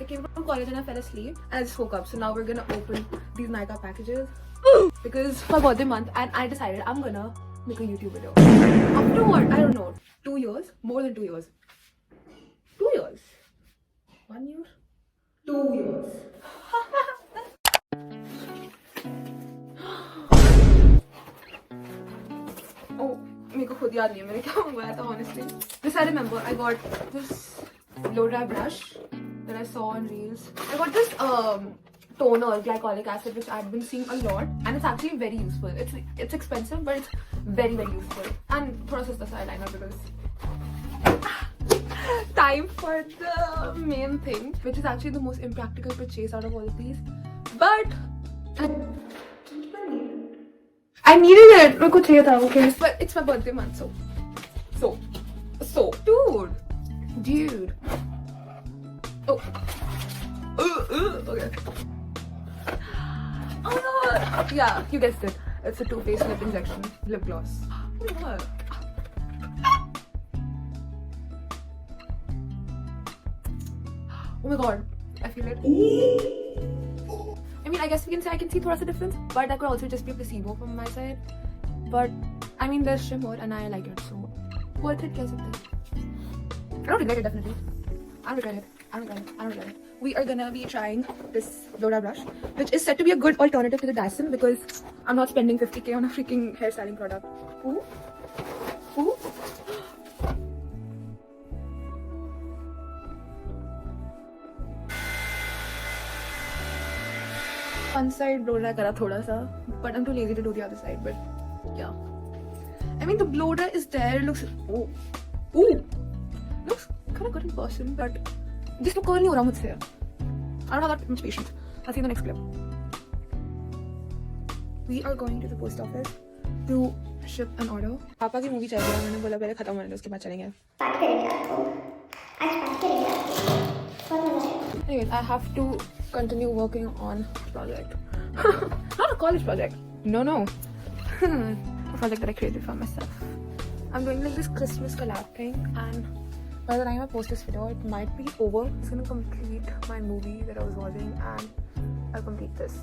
I came from college and I fell asleep and I just woke up. So now we're gonna open these Nykaa packages because for birthday month, and I decided I'm gonna make a YouTube video. After what? I don't know. 2 years? More than 2 years. 2 years? 1 year? 2 years. Oh, मेरे को खुद याद नहीं है मैंने क्या मंगवाया था honestly. This I remember. I got this blow dry brush that I saw on reels. I got this toner, glycolic acid, which I've been seeing a lot, and it's actually very useful. It's expensive, but it's very very useful. And थोड़ा सस्ता सा eyeliner because time for the main thing, which is actually the most impractical purchase out of all of these. But I needed it. मेरे को चाहिए था, okay. But it's my birthday month, so, dude. Oh. Okay. Oh no. Yeah, you guessed it. It's a Too Faced lip injection, lip gloss. Oh my god. Oh my god. I feel it. I mean, I guess we can say I can see thoda sa difference, but that could also just be a placebo from my side. But I mean, there's shimmer and I like it, so worth it. I don't regret it, definitely. I don't regret it. We are gonna be trying this blow dry brush, which is said to be a good alternative to the Dyson because I'm not spending 50k on a freaking hairstyling product. Ooh. One side blow dry kara thoda sa, but I'm too lazy to do the other side. But yeah, I mean the blow dry is there. It looks looks kind of good in person, but just look curl nahi ho raha mujhse. I don't have that much patience. I'll see you in the next clip. We are going to the post office to ship an order. पापा की movie चल रही है, मैंने बोला पहले खत्म होने दो उसके बाद चलेंगे. पार्टी करेंगे आपको. आज पार्टी करेंगे आपको. बहुत मजा आएगा. Anyways, I have to continue working on project. Not a college project. No. A project that I created for myself. I'm doing like this Christmas collab thing, and by the time I post this video, it might be over. It's gonna complete my movie that I was watching, and I'll complete this.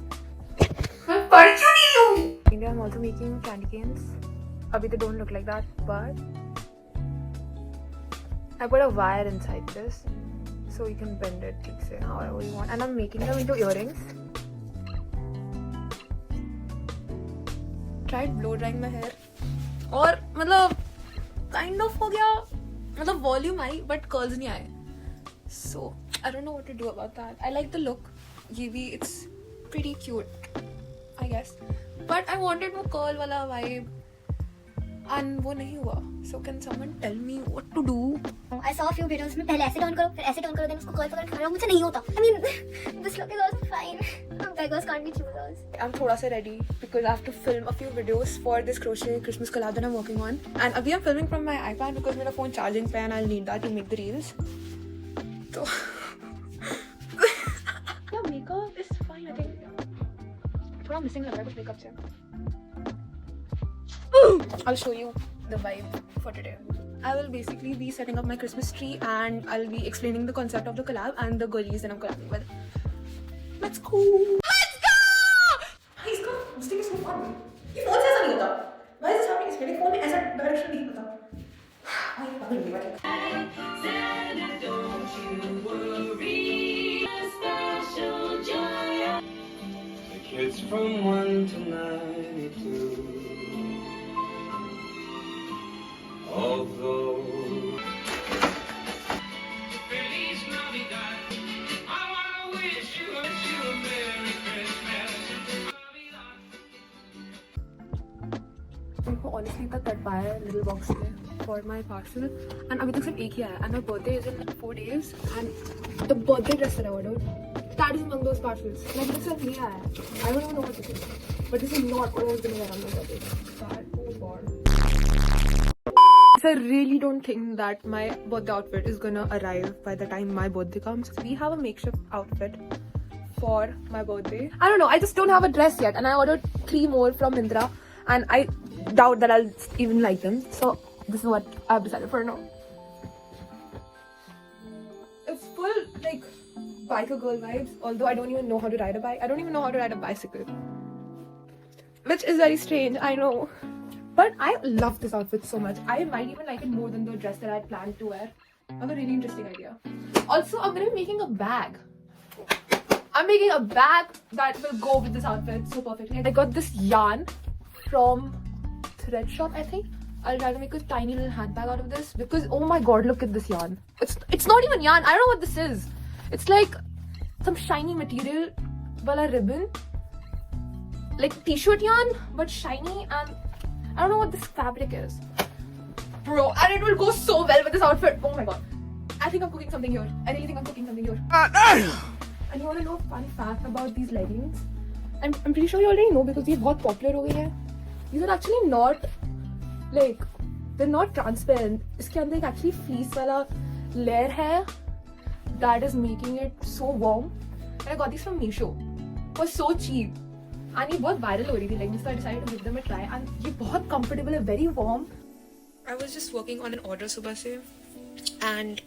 I'm also making candy canes. Abhi they don't look like that, but I put a wire inside this, so you can bend it, like say however you want, and I'm making them into earrings. Tried blow drying my hair, और मतलब kind of हो गया, मतलब volume I but curls नहीं आए. So I don't know what to do about that. I like the look, ये भी it's pretty cute, I guess, but I wanted more curl वाला vibe, and वो नहीं हुआ. So can someone tell me what to do? I saw a few videos में पहले ऐसे turn करो, फिर ऐसे टर्न करो, then उसको कर्ल पकड़ के खड़ा, मुझे नहीं होता. I mean, this look is also fine. Beggars can't be choosers. I'm थोड़ा सा ready because I have to film a few videos for this crochet Christmas collab that I'm working on. And अभी I'm filming from my iPad because मेरा phone charging पे and I'll need that to make the reels. So yeah, makeup is fine, I think. थोड़ा missing लग रहा है कुछ makeup से. I'll show you the vibe for today. I will basically be setting up my Christmas tree and I'll be explaining the concept of the collab and the girlies that I'm collabing with. Let's go! Hey, इसका hosting is so fun. ये phone से ऐसा नहीं होता. Why is this happening? इसमें phone में ऐसा direction नहीं होता. आई पागल हो गई मैं. Kids from 1 to 92. Although Feliz Navidad, I wanna wish you a Merry Christmas. उनको honestly तक कर पाया little box में for my parcel, and अभी तक सिर्फ एक ही आया, and my birthday is in 4 days, and the birthday dress that I ordered, that is among those parcels. Like अभी तक सिर्फ नहीं आया. I don't even know what this is, but this is not what I was gonna wear on my birthday. Sad. Oh god. I really don't think that my birthday outfit is gonna arrive by the time my birthday comes. We have a makeshift outfit for my birthday. I don't know, I just don't have a dress yet, and I ordered 3 more from Myntra, and I doubt that I'll even like them. So this is what I've decided for now. It's full like biker girl vibes, although I don't even know how to ride a bike. I don't even know how to ride a bicycle. Which is very strange, I know. But I love this outfit so much. I might even like it more than the dress that I planned to wear. I have a really interesting idea. Also, I'm gonna be making a bag. I'm making a bag that will go with this outfit so perfectly. I got this yarn from Thread Shop, I think. I'll try to make a tiny little handbag out of this because oh my god, look at this yarn. It's not even yarn. I don't know what this is. It's like some shiny material, wala ribbon, like t-shirt yarn, but shiny, and I don't know what this fabric is, bro. And it will go so well with this outfit. Oh my god. I think I'm cooking something here. I really think I'm cooking something here. And you want to know a fun fact about these leggings? I'm pretty sure you already know because these are very popular over here. These are actually not like, they're not transparent. इसके अंदर एक actually fleece वाला layer है that is making it so warm. And I got these from Meesho. It was so cheap. And ये बहुत viral हो रही थी leggings, so I decided to give them a try. And ये बहुत comfortable है, very warm. I was just working on an order सुबह से, and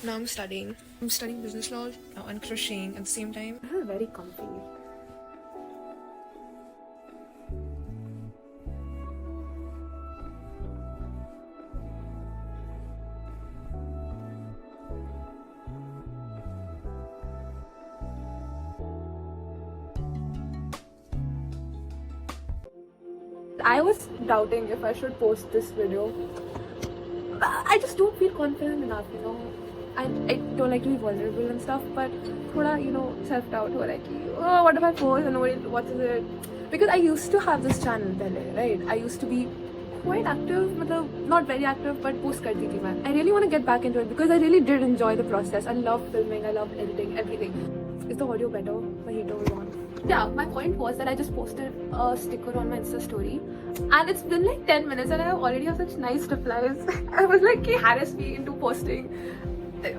now I'm studying. I'm studying business law and crocheting at the same time. This is very comfy. I was doubting if I should post this video. I just don't feel confident enough, you know. I don't like to be vulnerable and stuff, but thoda, you know, self-doubt ho like, oh, what if I post and nobody watches it? Because I used to have this channel pehle, right? I used to be quite active, not very active, but post karti thi main. I really want to get back into it because I really did enjoy the process. I love filming, I love editing, everything. Is the audio better? My heater was on. Yeah, my point was that I just posted a sticker on my Insta story and it's been like 10 minutes and I already have such nice replies. I was like, "Hey, harass me into posting."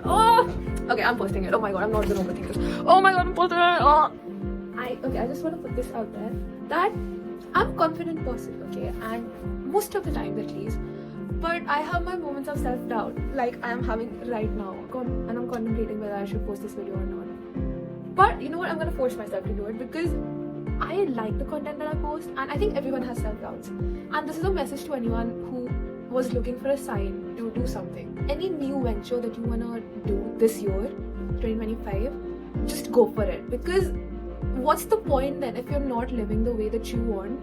Oh, okay, I'm posting it. Oh my god, I'm not gonna overthink this. Oh my god, I'm posting it. Oh. I just want to put this out there that I'm a confident person, okay, and most of the time at least. But I have my moments of self-doubt, like I am having right now, and I'm contemplating whether I should post this video or not. But you know what? I'm gonna force myself to do it because I like the content that I post, and I think everyone has self-doubts. And this is a message to anyone who was looking for a sign to do something. Any new venture that you wanna do this year, 2025, just go for it. Because what's the point then if you're not living the way that you want?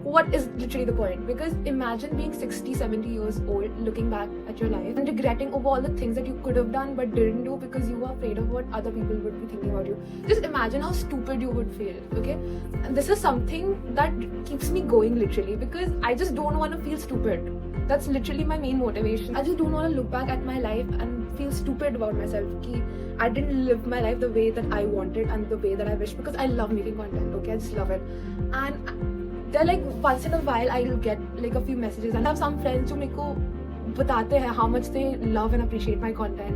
What is literally the point? Because imagine being 60, 70 years old, looking back at your life and regretting over all the things that you could have done but didn't do because you were afraid of what other people would be thinking about you. Just imagine how stupid you would feel, okay? And this is something that keeps me going literally because I just don't want to feel stupid. That's literally my main motivation. I just don't want to look back at my life and feel stupid about myself. Ki I didn't live my life the way that I wanted and the way that I wish because I love making content, okay? I just love it. And they're like once in a while I'll get like a few messages and I have some friends who meko batate hai how much they love and appreciate my content,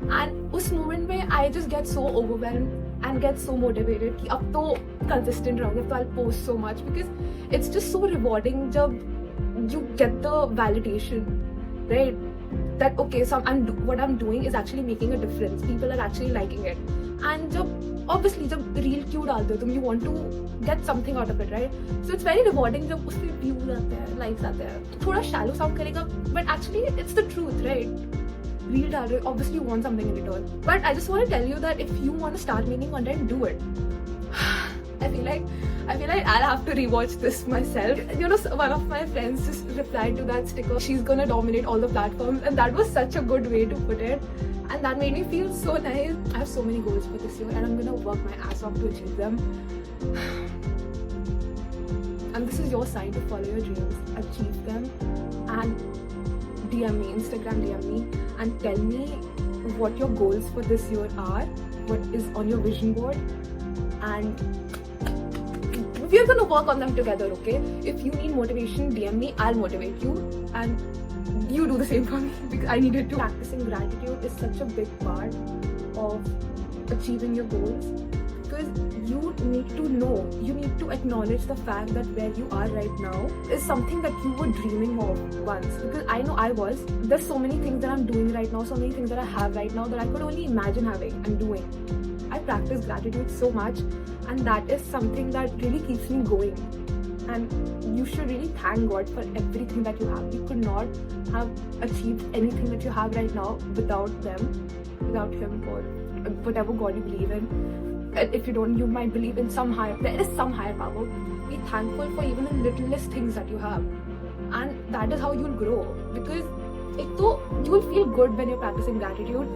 and us moment mein I just get so overwhelmed and get so motivated ki ab to consistent rahungi, ab to I'll post so much because it's just so rewarding jab you get the validation, right? That okay, so what I'm doing is actually making a difference. People are actually liking it. And obviously जब reel क्यों डालते हो तुम, you want to get something out of it, right? So it's very rewarding जब उस पे views आते हैं, likes आते हैं. थोड़ा shallow sound करेगा, but actually it's the truth, right? Reel डाल रहे हो, obviously you want something in return. But I just want to tell you that if you want to start making content, do it. I feel like I'll have to rewatch this myself. You know, one of my friends just replied to that sticker, she's gonna dominate all the platforms, and that was such a good way to put it. And that made me feel so nice. I have so many goals for this year and I'm gonna work my ass off to achieve them. And this is your sign to follow your dreams, achieve them, and DM me, Instagram DM me and tell me what your goals for this year are, what is on your vision board, and we're gonna work on them together, okay? If you need motivation, DM me, I'll motivate you, and you do the same for me because I needed to. Practicing gratitude is such a big part of achieving your goals. because you need to know, you need to acknowledge the fact that where you are right now is something that you were dreaming of once. Because I know I was. There's so many things that I'm doing right now, so many things that I have right now that I could only imagine having and doing. I practice gratitude so much, and that is something that really keeps me going. And you should really thank God for everything that you have. You could not have achieved anything that you have right now without them, without Him, or whatever God you believe in. If you don't, you might believe in there is some higher power. Be thankful for even the littlest things that you have, and that is how you'll grow. Because you will feel good when you're practicing gratitude.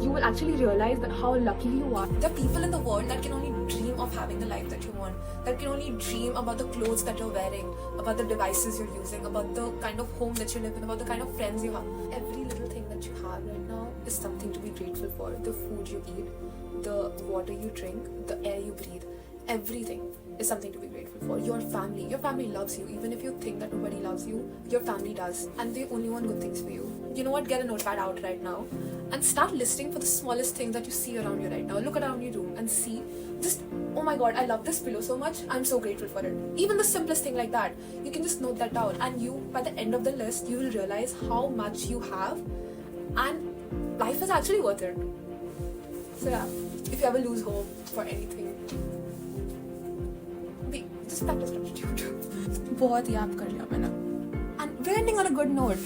You will actually realize that how lucky you are. There are people in the world that can only dream of having the life that you want, that can only dream about the clothes that you're wearing, about the devices you're using, about the kind of home that you live in, about the kind of friends you have. Every little thing that you have right now is something to be grateful for. The food you eat, the water you drink, the air you breathe, everything is something to be grateful for. Your family loves you. Even if you think that nobody loves you, your family does, and they only want good things for you. You know what? Get a notepad out right now and start listing for the smallest things that you see around you right now. Look around your room and see, just, oh my god, I love this pillow so much, I'm so grateful for it. Even the simplest thing like that, you can just note that down, and you, by the end of the list, you will realize how much you have, and life is actually worth it. So yeah, if you ever lose hope for anything, just practice gratitude. बहुत याद कर लिया मैंने. And we're ending on a good note.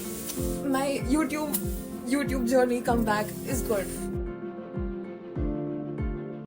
My YouTube journey comeback is good.